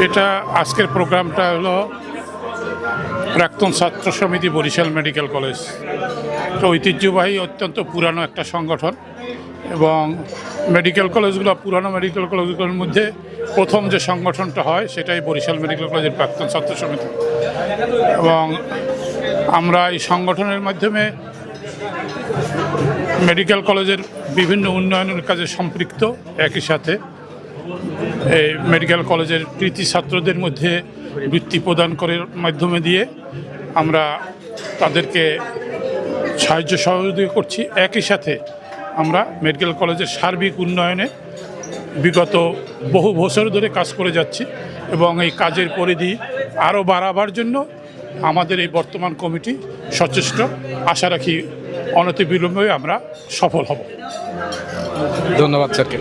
এটা আজকের প্রোগ্রামটা হলো প্রাক্তন ছাত্র সমিতি বরিশাল মেডিকেল কলেজ। তো ঐতিহ্যবাহী অত্যন্ত পুরানো একটা সংগঠন এবং পুরানো মেডিকেল কলেজগুলোর মধ্যে প্রথম যে সংগঠনটা হয় সেটাই বরিশাল মেডিকেল কলেজের প্রাক্তন ছাত্র সমিতি। এবং আমরা এই সংগঠনের মাধ্যমে মেডিকেল কলেজের বিভিন্ন উন্নয়নের কাজে সম্পৃক্ত। একই সাথে এই মেডিকেল কলেজের কৃতি ছাত্রদের মধ্যে বৃত্তি প্রদান করার মাধ্যমে দিয়ে আমরা তাদেরকে সাহায্য সহযোগিতা করছি। একই সাথে আমরা মেডিকেল কলেজের সার্বিক উন্নয়নে বিগত বহু বছর ধরে কাজ করে যাচ্ছি এবং এই কাজের পরিধি আরও বাড়াবার জন্য আমাদের এই বর্তমান কমিটি সচেষ্ট। আশা রাখি অনতিবিলম্বে আমরা সফল হব। ধন্যবাদ স্যারকে।